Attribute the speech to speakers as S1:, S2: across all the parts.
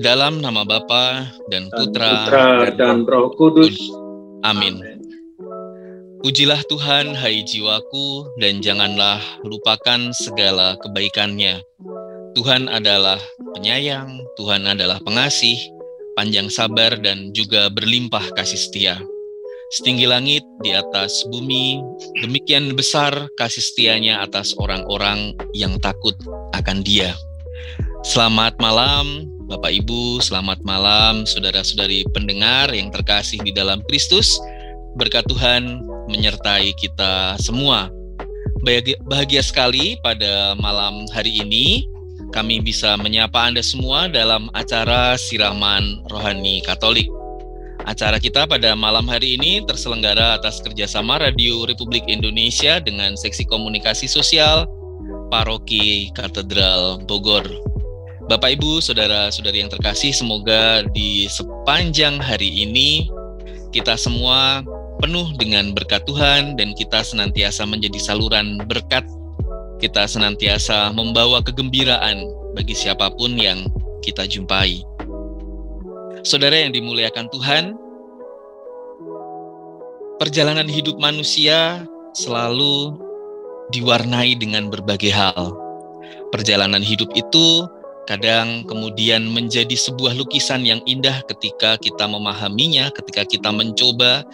S1: Dalam nama Bapa dan Putra
S2: dan Roh Kudus.
S1: Amin. Pujilah Tuhan, hai jiwaku, dan janganlah lupakan segala kebaikan-Nya. Tuhan adalah penyayang, Tuhan adalah pengasih, panjang sabar, dan juga berlimpah kasih setia. Setinggi langit di atas bumi, demikian besar kasih setia-Nya atas orang-orang yang takut akan Dia. Selamat malam, Bapak Ibu, selamat malam, saudara-saudari pendengar yang terkasih di dalam Kristus. Berkat Tuhan menyertai kita semua. Bahagia sekali pada malam hari ini kami bisa menyapa Anda semua dalam acara Siraman Rohani Katolik. Acara kita pada malam hari ini terselenggara atas kerjasama Radio Republik Indonesia dengan Seksi Komunikasi Sosial Paroki Katedral Bogor. Bapak Ibu, saudara-saudari yang terkasih, semoga di sepanjang hari ini kita semua penuh dengan berkat Tuhan dan kita senantiasa menjadi saluran berkat. Kita senantiasa membawa kegembiraan bagi siapapun yang kita jumpai. Saudara yang dimuliakan Tuhan, perjalanan hidup manusia selalu diwarnai dengan berbagai hal. Perjalanan hidup itu kadang kemudian menjadi sebuah lukisan yang indah ketika kita memahaminya, ketika kita mencoba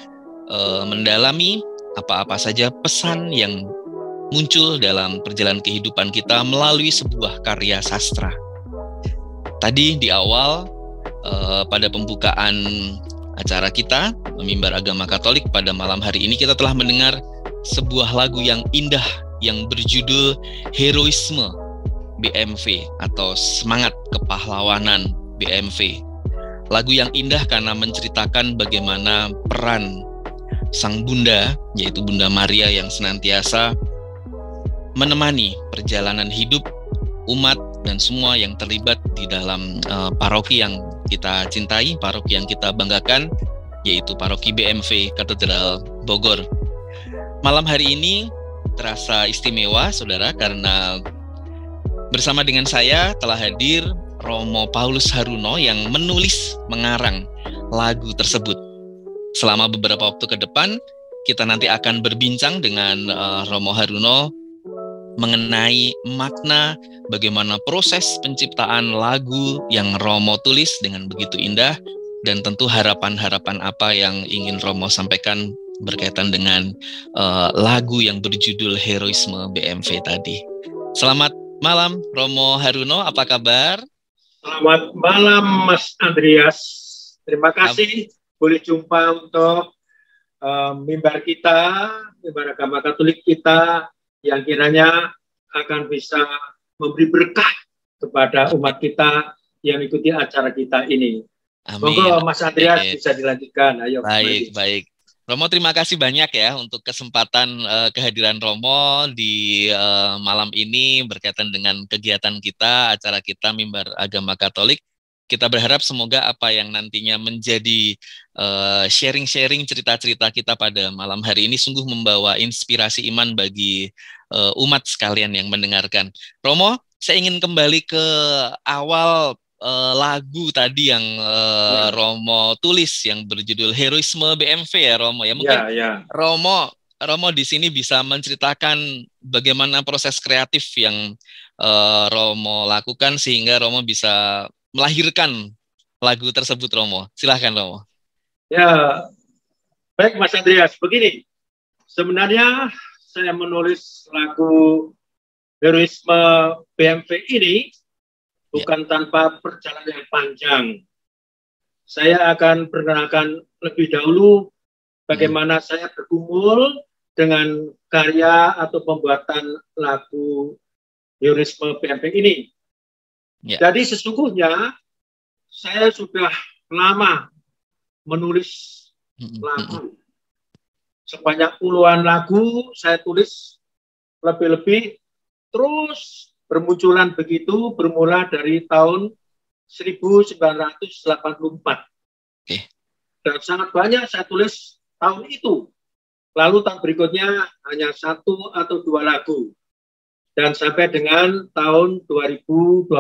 S1: mendalami apa-apa saja pesan yang muncul dalam perjalanan kehidupan kita melalui sebuah karya sastra. Tadi di awal pada pembukaan acara kita Mimbar Agama Katolik pada malam hari ini kita telah mendengar sebuah lagu yang indah yang berjudul Heroisme BMV atau Semangat Kepahlawanan BMV. Lagu yang indah karena menceritakan bagaimana peran Sang Bunda, yaitu Bunda Maria yang senantiasa menemani perjalanan hidup umat dan semua yang terlibat di dalam paroki yang kita cintai, paroki yang kita banggakan, yaitu Paroki BMV Katedral Bogor. Malam hari ini terasa istimewa, saudara, karena bersama dengan saya telah hadir Romo Paulus Haruno yang menulis, mengarang lagu tersebut. Selama beberapa waktu ke depan, kita nanti akan berbincang dengan Romo Haruno mengenai makna bagaimana proses penciptaan lagu yang Romo tulis dengan begitu indah, dan tentu harapan-harapan apa yang ingin Romo sampaikan berkaitan dengan lagu yang berjudul Heroisme BMV tadi. Selamat malam Romo Haruno, apa kabar?
S2: Selamat malam Mas Andreas. Terima kasih boleh jumpa untuk mimbar kita, mimbar agama Katolik kita yang kiranya akan bisa memberi berkah kepada umat kita yang ikuti acara kita ini.
S1: Amin.
S2: Monggo Mas Andreas bisa dilanjutkan. Ayo.
S1: Baik. Romo, terima kasih banyak ya untuk kesempatan kehadiran Romo di malam ini berkaitan dengan kegiatan kita, acara kita Mimbar Agama Katolik. Kita berharap semoga apa yang nantinya menjadi sharing-sharing cerita-cerita kita pada malam hari ini sungguh membawa inspirasi iman bagi umat sekalian yang mendengarkan. Romo, saya ingin kembali ke awal lagu tadi yang Romo tulis yang berjudul Heroisme BMV ya Romo ya. Mungkin Romo di sini bisa menceritakan bagaimana proses kreatif yang Romo lakukan sehingga Romo bisa melahirkan lagu tersebut, Romo. Silahkan, Romo.
S2: Ya, baik Mas Andreas. Begini, sebenarnya saya menulis lagu Heroisme BMV ini bukan tanpa perjalanan yang panjang. Saya akan perkenalkan lebih dahulu bagaimana saya bergumul dengan karya atau pembuatan lagu Heroisme BMV ini. Jadi sesungguhnya saya sudah lama menulis lagu. Sebanyak puluhan lagu saya tulis lebih-lebih, terus bermunculan begitu bermula dari tahun 1984. Dan sangat banyak saya tulis tahun itu. Lalu tahun berikutnya hanya 1 atau 2 lagu. Dan sampai dengan tahun 2022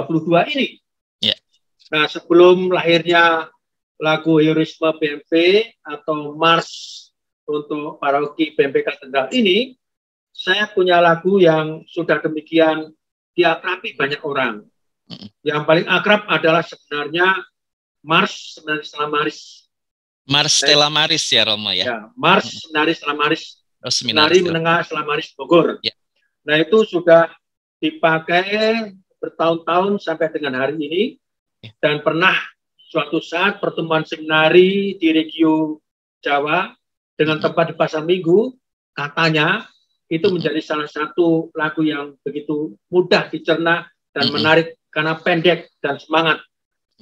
S2: ini. Nah, sebelum lahirnya lagu Heroisme BMP atau Mars untuk paroki BMP Katedral ini, saya punya lagu yang sudah demikian diakrabi banyak orang. Yang paling akrab adalah sebenarnya Mars Seminari Stella Maris.
S1: Mars Stella Maris ya, Romo ya.
S2: Ya, Mars Seminari Stella Maris.
S1: Seminari
S2: Menengah Stella Maris Bogor.
S1: Ya.
S2: Nah, itu sudah dipakai bertahun-tahun sampai dengan hari ini. Dan pernah suatu saat pertemuan seminari di Regio Jawa dengan tempat di Pasar Minggu, katanya itu menjadi salah satu lagu yang begitu mudah dicerna dan menarik karena pendek dan semangat.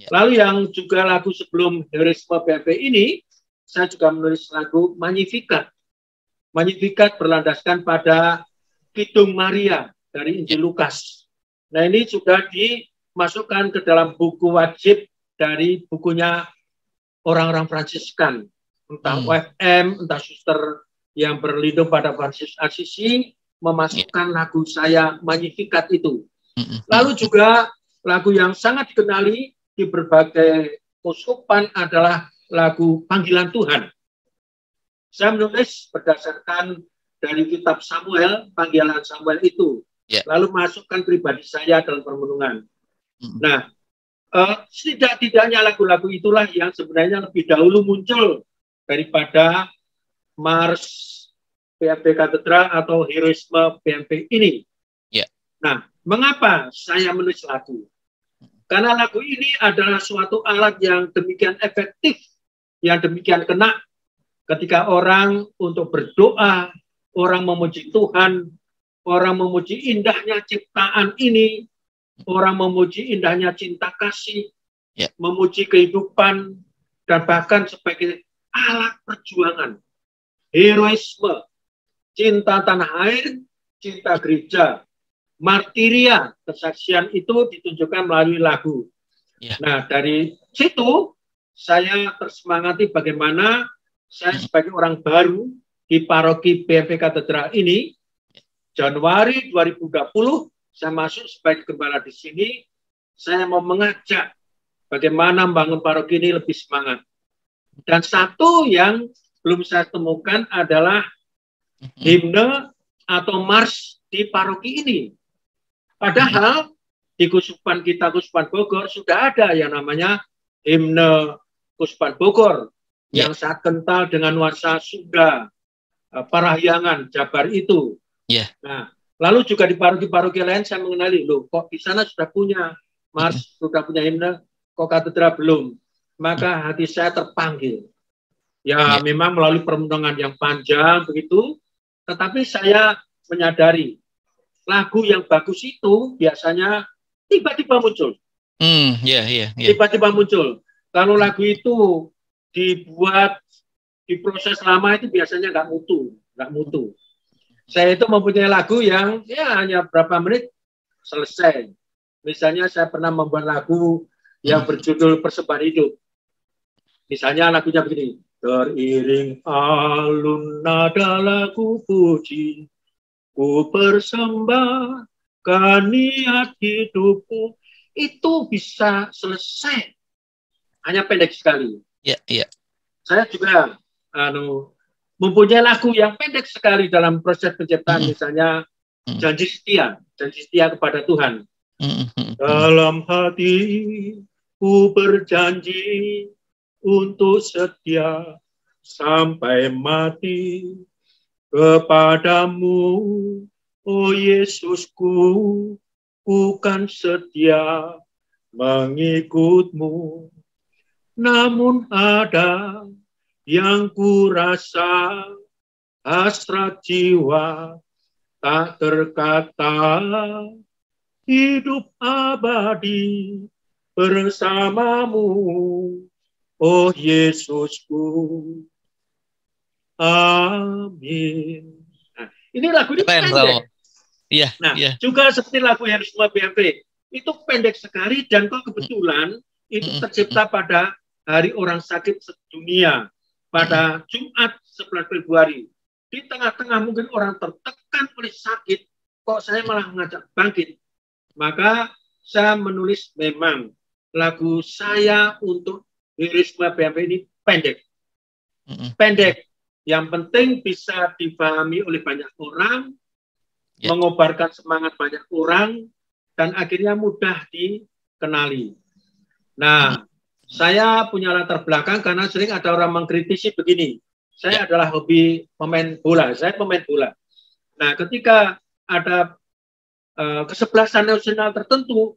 S2: Lalu yang juga lagu sebelum Heroisme BMP ini, saya juga menulis lagu Magnificat. Magnificat berlandaskan pada Kidung Maria dari Injil Lukas. Nah, ini sudah dimasukkan ke dalam buku wajib dari bukunya orang-orang Fransiskan. Entah OFM, entah suster yang berlindung pada Francis Assisi, memasukkan lagu saya Magnificat itu. Lalu juga lagu yang sangat dikenali di berbagai uskupan adalah lagu Panggilan Tuhan. Saya menulis berdasarkan dari kitab Samuel, Panggilan Samuel itu. Lalu masukkan pribadi saya dalam permenungan. Nah, setidak-tidaknya lagu-lagu itulah yang sebenarnya lebih dahulu muncul daripada Mars BMP Katedral atau Heroisme BMP ini. Nah, mengapa saya menulis lagu? Karena lagu ini adalah suatu alat yang demikian efektif, yang demikian kena ketika orang untuk berdoa, orang memuji Tuhan, orang memuji indahnya ciptaan ini, orang memuji indahnya cinta kasih, memuji kehidupan, dan bahkan sebagai alat perjuangan, heroisme, cinta tanah air, cinta gereja, martiria, kesaksian itu ditunjukkan melalui lagu. Nah, dari situ saya tersemangati bagaimana saya sebagai orang baru di paroki BMP Katedral ini, Januari 2020, saya masuk sebagai gembala di sini, saya mau mengajak bagaimana membangun paroki ini lebih semangat. Dan satu yang belum saya temukan adalah himne atau mars di paroki ini. Padahal di Kuskupan kita, Kuskupan Bogor, sudah ada yang namanya himne Kuskupan Bogor yang sangat kental dengan nuansa Sunda, Parahyangan, Jabar itu. Nah, lalu juga di paroki-paroki lain saya mengenali, loh kok di sana sudah punya mars, sudah punya himne, kok katedral belum? Maka hati saya terpanggil. Ya, memang melalui permenungan yang panjang begitu, tetapi saya menyadari lagu yang bagus itu biasanya tiba-tiba muncul. Tiba-tiba muncul. Kalau lagu itu dibuat, diproses lama itu biasanya nggak mutu. Saya itu mempunyai lagu yang ya hanya berapa menit selesai. Misalnya saya pernah membuat lagu yang berjudul Persembahan Hidup. Misalnya lagunya begini. Teriring alun nada lagu puji, ku persembahkan niat hidupku. Itu bisa selesai. Hanya pendek sekali. Saya juga mempunyai lagu yang pendek sekali dalam proses penciptaan, misalnya janji setia kepada Tuhan. Dalam hati ku berjanji untuk setia sampai mati kepadamu, oh Yesusku, ku kan setia mengikutmu. Namun ada yang ku rasa hasrat jiwa tak terkata, hidup abadi bersamamu, oh Yesusku. Amin. Nah, ini lagu ini pendek. Juga seperti lagu Heroisme BMP, itu pendek sekali dan kok kebetulan itu tercipta pada Hari Orang Sakit Sedunia pada Jumat 11 Februari. Di tengah-tengah mungkin orang tertekan oleh sakit, kok saya malah mengajak bangkit. Maka saya menulis memang lagu saya untuk Heroisme BMP ini pendek. Pendek. Yang penting bisa dipahami oleh banyak orang, mengobarkan semangat banyak orang, dan akhirnya mudah dikenali. Nah, saya punya latar belakang karena sering ada orang mengkritisi begini. Saya adalah hobi pemain bola. Saya pemain bola. Nah, ketika ada kesebelasan nasional tertentu,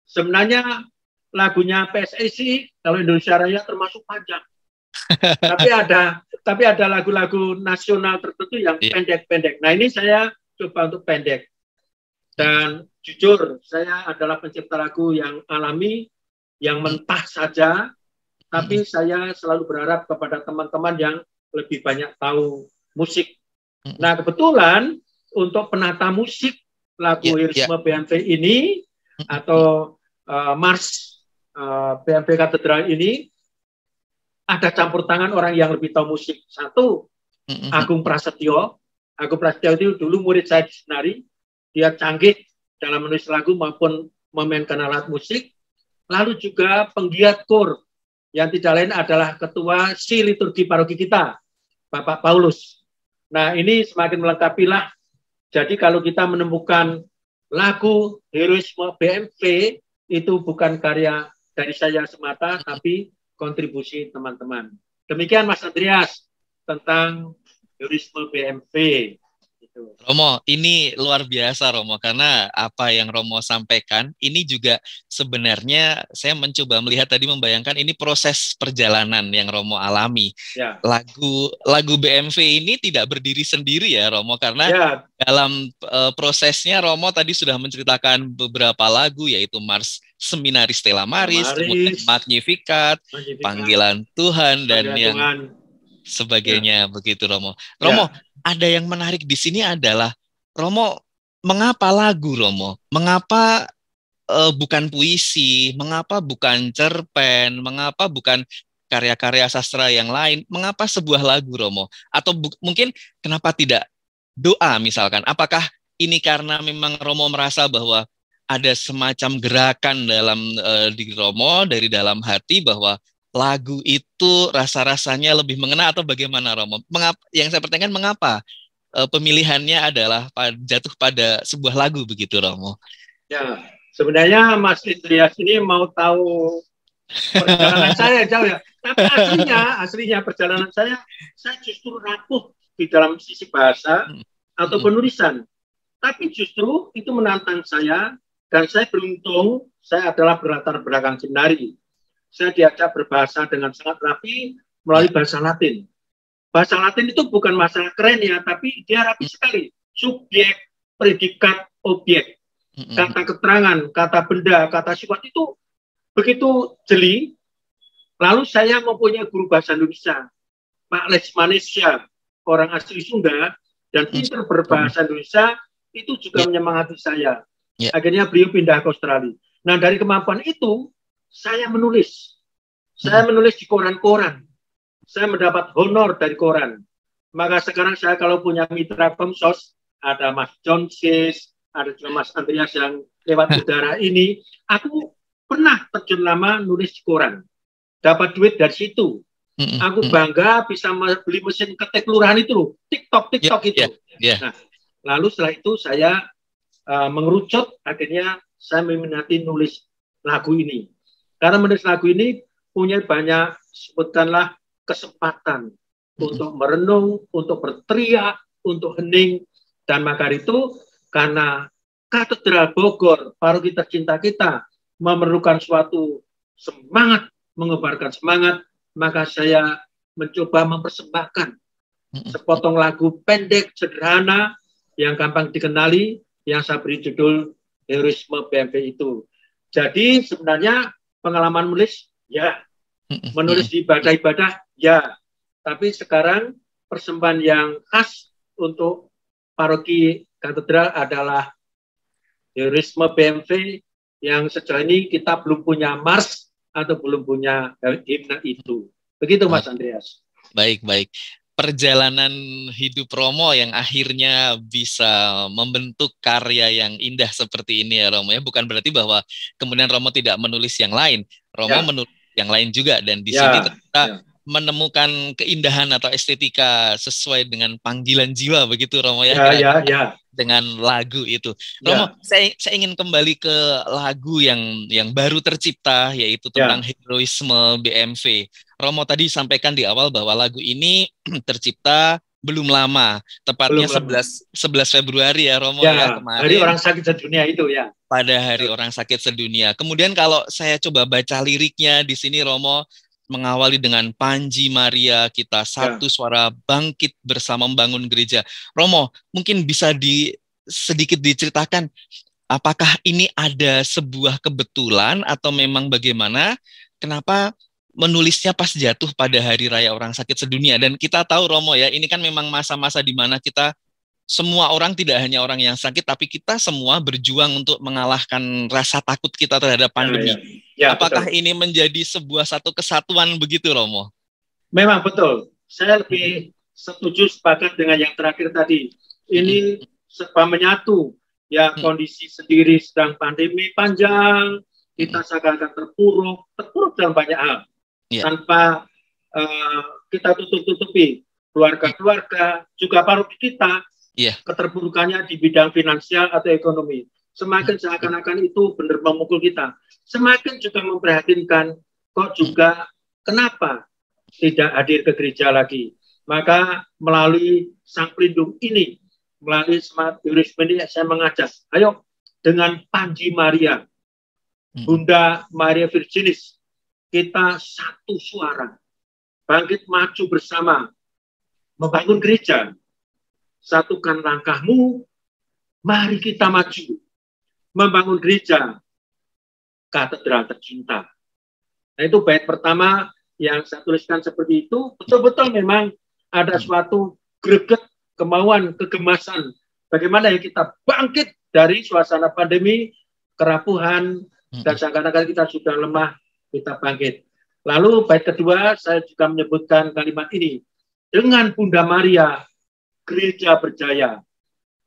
S2: sebenarnya lagunya PSSI kalau Indonesia Raya termasuk panjang. tapi ada lagu-lagu nasional tertentu yang pendek-pendek. Nah, ini saya coba untuk pendek. Dan jujur, saya adalah pencipta lagu yang alami, yang mentah saja, tapi saya selalu berharap kepada teman-teman yang lebih banyak tahu musik. Nah, kebetulan untuk penata musik lagu Heroisme BMP ini atau Mars BMP Katedral ini ada campur tangan orang yang lebih tahu musik. Satu, Agung Prasetyo. Agung Prasetyo itu dulu murid saya di Senari. Dia canggih dalam menulis lagu maupun memainkan alat musik. Lalu juga penggiat KUR yang tidak lain adalah ketua si liturgi paroki kita, Bapak Paulus. Nah, ini semakin melengkapilah. Jadi kalau kita menemukan lagu Heroisme BMP itu bukan karya dari saya semata, tapi kontribusi teman-teman. Demikian Mas Andreas tentang Heroisme BMP.
S1: Romo, ini luar biasa Romo, karena apa yang Romo sampaikan ini juga sebenarnya saya mencoba melihat tadi, membayangkan ini proses perjalanan yang Romo alami. Lagu BMV ini tidak berdiri sendiri ya Romo, karena dalam prosesnya Romo tadi sudah menceritakan beberapa lagu, yaitu Mars Seminaris Stella Maris, kemudian Magnificat, Panggilan Tuhan, dan yang sebagainya begitu Romo. Romo, ada yang menarik di sini adalah Romo, mengapa lagu Romo? Mengapa bukan puisi? Mengapa bukan cerpen? Mengapa bukan karya-karya sastra yang lain? Mengapa sebuah lagu Romo? Atau mungkin kenapa tidak doa misalkan? Apakah ini karena memang Romo merasa bahwa ada semacam gerakan dalam diri Romo dari dalam hati bahwa lagu itu rasa-rasanya lebih mengena, atau bagaimana Romo? Yang saya pertanyakan, mengapa pemilihannya adalah jatuh pada sebuah lagu begitu Romo?
S2: Ya, sebenarnya Mas Andreas ini mau tahu perjalanan saya jauh ya. Tapi aslinya perjalanan saya justru rapuh di dalam sisi bahasa atau penulisan. Tapi justru itu menantang saya, dan saya beruntung saya adalah berlatar belakang seminari. Saya diajak berbahasa dengan sangat rapi melalui bahasa Latin. Bahasa Latin itu bukan masalah keren ya, tapi dia rapi sekali. Subjek, predikat, objek. Kata keterangan, kata benda, kata sifat itu begitu jeli. Lalu saya mempunyai guru bahasa Indonesia, Pak Lesmanesya, orang asli Sunda, dan pintar berbahasa Indonesia, itu juga menyemangati saya. Akhirnya beliau pindah ke Australia. Nah, dari kemampuan itu, saya menulis. Saya menulis di koran-koran. Saya mendapat honor dari koran. Maka sekarang saya kalau punya mitra Komsos, ada Mas Jonsis, ada juga Mas Andreas yang lewat udara ini, aku pernah terjun lama nulis di koran. Dapat duit dari situ. Aku bangga bisa beli mesin ketik kelurahan itu loh. TikTok itu. Nah, lalu setelah itu saya mengerucut, akhirnya saya meminati nulis lagu ini. Karena menulis lagu ini punya banyak, sebutkanlah, kesempatan untuk merenung, untuk berteriak, untuk hening. Dan maka itu, karena Katedral Bogor, paroki tercinta kita, memerlukan suatu semangat, mengobarkan semangat, maka saya mencoba mempersembahkan sepotong lagu pendek, sederhana, yang gampang dikenali, yang saya beri judul Heroisme BMP itu. Jadi sebenarnya pengalaman menulis, menulis di ibadah-ibadah, tapi sekarang persembahan yang khas untuk paroki katedral adalah Heroisme BMV, yang sejauh ini kita belum punya mars atau belum punya himne itu. Begitu Mas Andreas.
S1: Baik. perjalanan hidup Romo yang akhirnya bisa membentuk karya yang indah seperti ini ya Romo ya. Bukan berarti bahwa kemudian Romo tidak menulis yang lain. Romo menulis yang lain juga, dan di sini ternyata menemukan keindahan atau estetika sesuai dengan panggilan jiwa begitu Romo ya. Dengan lagu itu. Romo, saya ingin kembali ke lagu yang baru tercipta, yaitu tentang heroisme BMV. Romo tadi sampaikan di awal bahwa lagu ini tercipta belum lama, tepatnya 11 Februari ya Romo ya kemarin.
S2: Hari Orang Sakit Sedunia itu ya.
S1: Pada Hari Orang Sakit Sedunia. Kemudian kalau saya coba baca liriknya di sini Romo mengawali dengan Panji Maria kita satu suara bangkit bersama membangun gereja. Romo, mungkin bisa sedikit diceritakan apakah ini ada sebuah kebetulan atau memang bagaimana? Kenapa menulisnya pas jatuh pada Hari Raya Orang Sakit Sedunia? Dan kita tahu Romo ya, ini kan memang masa-masa di mana kita semua orang, tidak hanya orang yang sakit, tapi kita semua berjuang untuk mengalahkan rasa takut kita terhadap pandemi. Apakah ini menjadi sebuah satu kesatuan begitu, Romo?
S2: Memang betul. Saya lebih setuju, sepakat dengan yang terakhir tadi. Ini serba menyatu. Ya, kondisi sendiri sedang pandemi panjang, kita seakan-akan terpuruk dalam banyak hal. Tanpa kita tutup-tutupi keluarga-keluarga, juga paroki kita, keterpurukannya di bidang finansial atau ekonomi. Semakin seakan-akan itu benar memukul kita. Semakin juga memprihatinkan, kok juga kenapa tidak hadir ke gereja lagi. Maka melalui Sang Pelindung ini, melalui semangat heroisme ini, saya mengajak, ayo dengan Panji Maria, Bunda Maria Virginis, kita satu suara, bangkit maju bersama, membangun gereja. Satukan langkahmu, mari kita maju, membangun gereja, katedral tercinta. Nah, itu bait pertama yang saya tuliskan seperti itu. Betul-betul memang ada suatu greget, kemauan, kegemasan. Bagaimana ya kita bangkit dari suasana pandemi, kerapuhan, dan seakan-akan kita sudah lemah, kita bangkit. Lalu bait kedua, saya juga menyebutkan kalimat ini. Dengan Bunda Maria, gereja berjaya.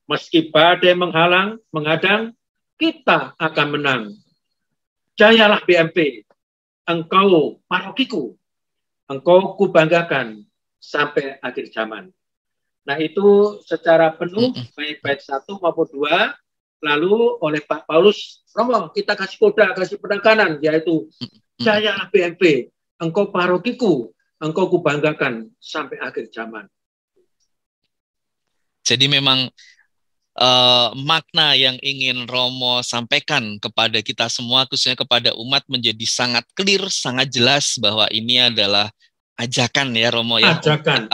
S2: Meski badai menghadang, kita akan menang. Jayalah BMP, engkau parokiku, engkau kubanggakan sampai akhir zaman. Nah, itu secara penuh, baik bait 1 maupun 2, lalu oleh Pak Paulus, Romo, kita kasih koda, kasih penekanan, yaitu jayalah BMP, engkau parokiku, engkau kubanggakan sampai akhir zaman.
S1: Jadi memang makna yang ingin Romo sampaikan kepada kita semua, khususnya kepada umat, menjadi sangat clear, sangat jelas bahwa ini adalah ajakan ya Romo ya.
S2: Ajakan.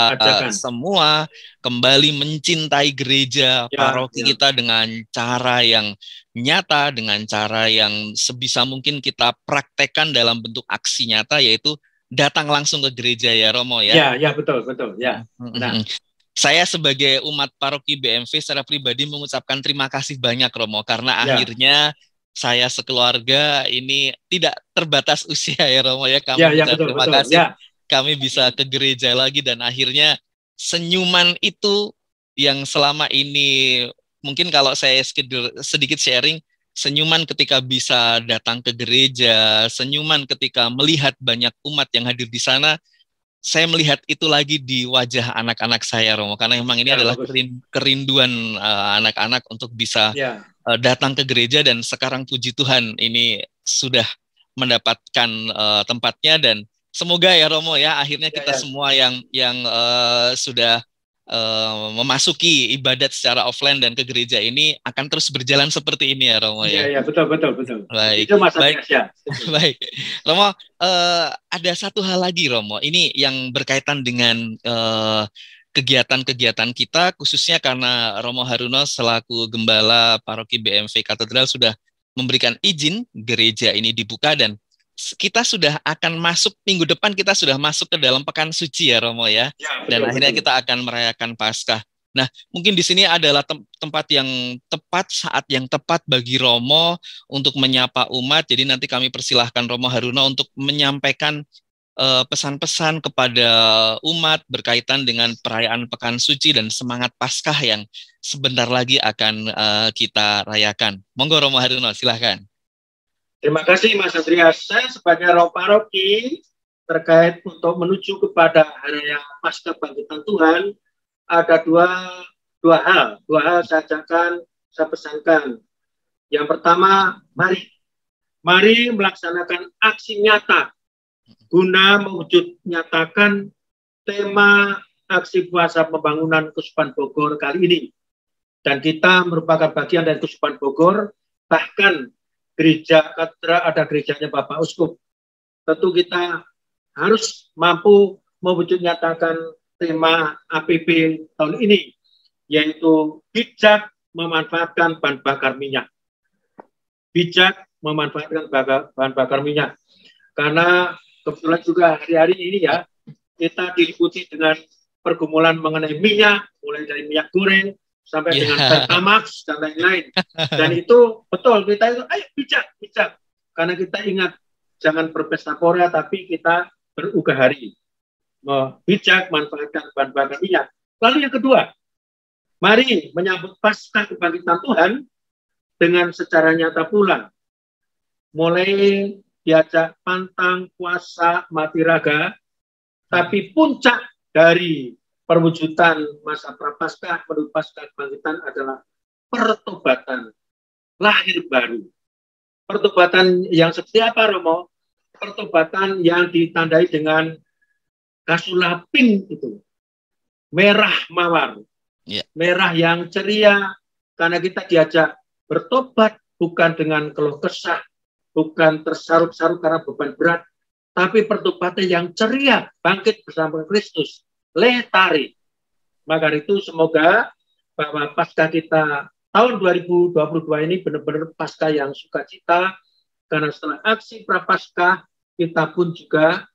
S1: Semua kembali mencintai gereja, paroki kita dengan cara yang nyata, dengan cara yang sebisa mungkin kita praktekkan dalam bentuk aksi nyata, yaitu datang langsung ke gereja ya Romo ya.
S2: Ya betul ya. Nah.
S1: Saya sebagai umat paroki BMV secara pribadi mengucapkan terima kasih banyak Romo, karena akhirnya saya sekeluarga ini tidak terbatas usia ya Romo ya. Terima kasih. Kami bisa ke gereja lagi, dan akhirnya senyuman itu yang selama ini mungkin kalau saya sedikit sharing, senyuman ketika bisa datang ke gereja, senyuman ketika melihat banyak umat yang hadir di sana, saya melihat itu lagi di wajah anak-anak saya Romo, karena memang ini adalah kerinduan anak-anak untuk bisa datang ke gereja, dan sekarang puji Tuhan ini sudah mendapatkan tempatnya, dan semoga ya Romo ya akhirnya kita semua yang sudah memasuki ibadat secara offline dan ke gereja ini akan terus berjalan seperti ini ya Romo ya.
S2: Iya betul.
S1: Baik.
S2: Itu masalahnya.
S1: Baik. Romo, ada satu hal lagi Romo, ini yang berkaitan dengan kegiatan-kegiatan kita, khususnya karena Romo Haruno selaku Gembala Paroki BMV Katedral sudah memberikan izin gereja ini dibuka, dan kita sudah akan masuk minggu depan, kita sudah masuk ke dalam pekan suci ya Romo ya. Dan akhirnya kita akan merayakan Paskah. Nah, mungkin di sini adalah tempat yang tepat, saat yang tepat bagi Romo untuk menyapa umat. Jadi nanti kami persilahkan Romo Haruno untuk menyampaikan pesan-pesan kepada umat berkaitan dengan perayaan Pekan Suci dan semangat Paskah yang sebentar lagi akan kita rayakan. Monggo Romo Haryono, silahkan.
S2: Terima kasih Mas Andreas. Saya sebagai roh paroki terkait untuk menuju kepada hari yang Paskah Bangkitan Tuhan, ada dua hal saya ajarkan, saya pesankan. Yang pertama, mari melaksanakan aksi nyata guna mewujud nyatakan tema aksi puasa pembangunan Keuskupan Bogor kali ini. Dan kita merupakan bagian dari Keuskupan Bogor, bahkan gereja katedral ada gerejanya Bapak Uskup. Tentu kita harus mampu mewujud nyatakan tema APB tahun ini, yaitu bijak memanfaatkan bahan bakar minyak. Bijak memanfaatkan bahan bakar minyak. Karena kebetulan juga hari-hari ini ya, kita diliputi dengan pergumulan mengenai minyak, mulai dari minyak goreng, sampai dengan Pertamax, dan lain-lain. Dan itu betul, kita itu, ayo bijak. Karena kita ingat, jangan berpesta pora, tapi kita berugah hari. Bijak manfaatkan bahan bakar minyak. Lalu yang kedua, mari menyambut Paskah Kebangkitan Tuhan dengan secara nyata pula. Mulai diajak pantang, puasa, mati raga, tapi puncak dari perwujudan masa prapaskah menuju Paskah Kebangkitan adalah pertobatan, lahir baru. Pertobatan yang seperti apa, Romo? Pertobatan yang ditandai dengan kasula pink itu, merah mawar, merah yang ceria, karena kita diajak bertobat bukan dengan keluh kesah, bukan tersarut-sarut karena beban berat, tapi pertobatan yang ceria, bangkit bersama Kristus, letari. Maka itu semoga bahwa Paskah kita tahun 2022 ini benar-benar Paskah yang sukacita, karena setelah aksi prapaskah kita pun juga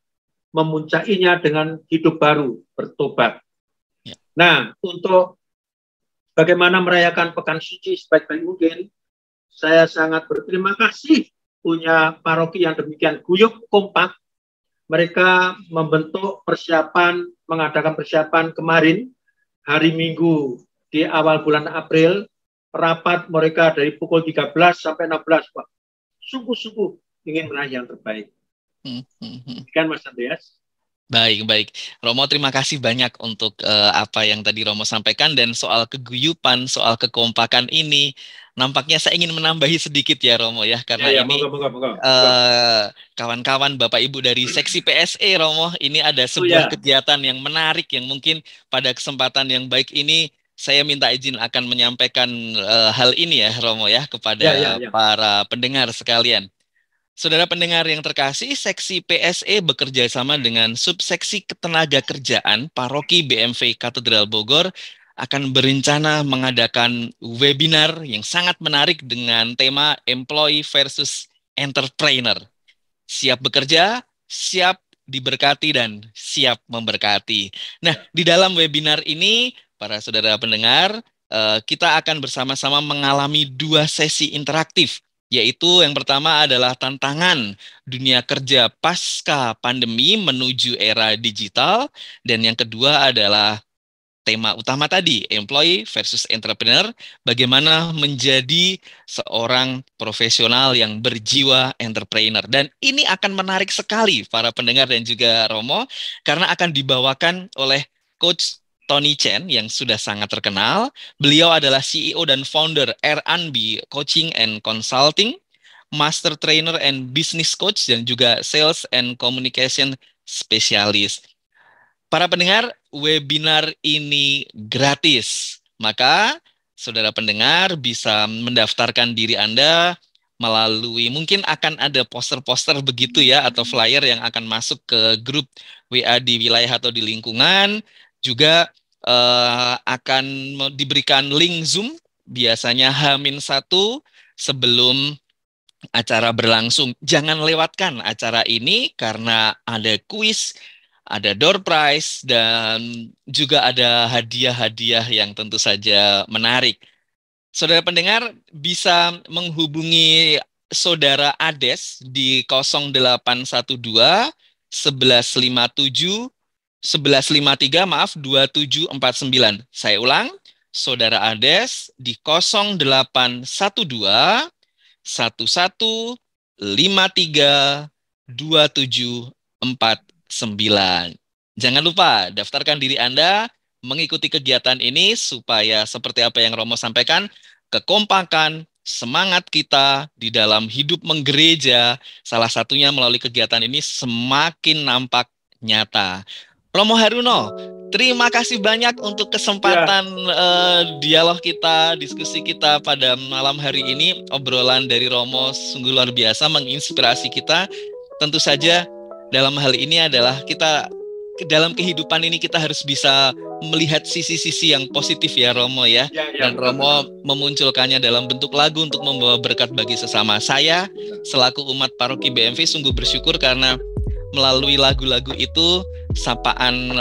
S2: memuncakinya dengan hidup baru, bertobat. Nah, untuk bagaimana merayakan Pekan Suci sebaik-baik mungkin, saya sangat berterima kasih punya paroki yang demikian guyup, kompak. Mereka membentuk persiapan, mengadakan persiapan kemarin, hari Minggu di awal bulan April, rapat mereka dari pukul 13 sampai 16. Wah, sungguh-sungguh ingin meraih yang terbaik. Kan Mas Andreas?
S1: Baik. Romo, terima kasih banyak untuk apa yang tadi Romo sampaikan, dan soal keguyupan, soal kekompakan ini, nampaknya saya ingin menambahi sedikit ya Romo ya, karena ini kawan-kawan Bapak Ibu dari seksi PSE Romo, ini ada sebuah kegiatan yang menarik yang mungkin pada kesempatan yang baik ini saya minta izin akan menyampaikan hal ini ya Romo ya kepada para pendengar sekalian. Saudara pendengar yang terkasih, seksi PSE bekerja sama dengan subseksi ketenagakerjaan Paroki BMV Katedral Bogor akan berencana mengadakan webinar yang sangat menarik dengan tema Employee versus Entrepreneur. Siap bekerja, siap diberkati, dan siap memberkati. Nah, di dalam webinar ini, para saudara pendengar, kita akan bersama-sama mengalami dua sesi interaktif. Yaitu yang pertama adalah tantangan dunia kerja pasca pandemi menuju era digital. Dan yang kedua adalah tema utama tadi, employee versus entrepreneur, bagaimana menjadi seorang profesional yang berjiwa entrepreneur. Dan ini akan menarik sekali para pendengar dan juga Romo, karena akan dibawakan oleh Coach Tony Chen yang sudah sangat terkenal. Beliau adalah CEO dan founder R&B Coaching and Consulting, Master Trainer and Business Coach, dan juga Sales and Communication Specialist. Para pendengar, webinar ini gratis. Maka saudara pendengar bisa mendaftarkan diri Anda melalui, mungkin akan ada poster-poster begitu ya, atau flyer yang akan masuk ke grup WA di wilayah atau di lingkungan. Juga akan diberikan link Zoom, biasanya H-1 sebelum acara berlangsung. Jangan lewatkan acara ini karena ada kuis, ada door prize, dan juga ada hadiah-hadiah yang tentu saja menarik. Saudara pendengar bisa menghubungi Saudara Ades di 0812 1153 maaf 2749. Saya ulang, Saudara Ades di 0812 1153 2749. Jangan lupa daftarkan diri Anda mengikuti kegiatan ini supaya seperti apa yang Romo sampaikan, kekompakan, semangat kita di dalam hidup menggereja, salah satunya melalui kegiatan ini semakin nampak nyata. Romo Haruno, terima kasih banyak untuk kesempatan dialog kita, diskusi kita pada malam hari ini. Obrolan dari Romo sungguh luar biasa, menginspirasi kita. Tentu saja dalam hal ini adalah kita, dalam kehidupan ini kita harus bisa melihat sisi-sisi yang positif ya Romo ya. Dan Romo memunculkannya dalam bentuk lagu untuk membawa berkat bagi sesama. Saya selaku umat paroki BMV sungguh bersyukur karena melalui lagu-lagu itu sapaan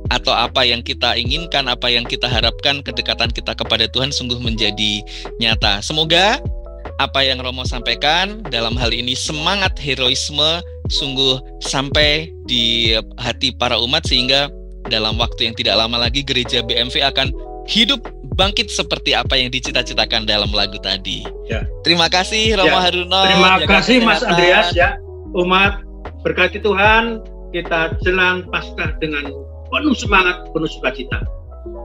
S1: atau apa yang kita inginkan, apa yang kita harapkan, kedekatan kita kepada Tuhan sungguh menjadi nyata. Semoga apa yang Romo sampaikan dalam hal ini semangat heroisme sungguh sampai di hati para umat, sehingga dalam waktu yang tidak lama lagi gereja BMV akan hidup bangkit seperti apa yang dicita-citakan dalam lagu tadi. Terima kasih Romo Haruno.
S2: Terima kasih Mas Andreas ya. Umat berkati Tuhan, kita jelang Paskah dengan penuh semangat, penuh sukacita.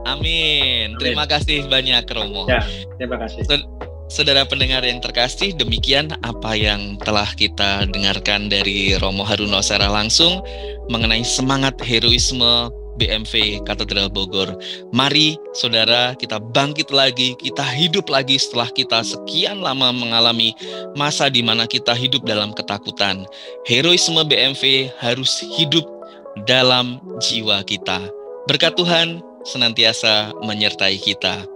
S1: Amin. Terima kasih banyak Romo.
S2: Terima kasih.
S1: Saudara pendengar yang terkasih, demikian apa yang telah kita dengarkan dari Romo Haruno secara langsung mengenai semangat heroisme BMV Katedral Bogor. Mari saudara, kita bangkit lagi, kita hidup lagi setelah kita sekian lama mengalami masa di mana kita hidup dalam ketakutan. Heroisme BMV harus hidup dalam jiwa kita. Berkat Tuhan senantiasa menyertai kita.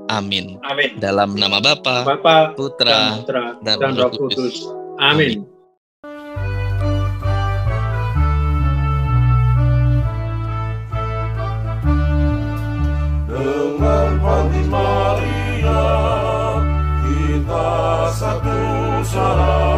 S1: Amin.
S2: Amin.
S1: Dalam nama Bapa, Putra, dan Roh Kudus.
S2: Amin.
S3: Dengan panti Maria kita satu sarana.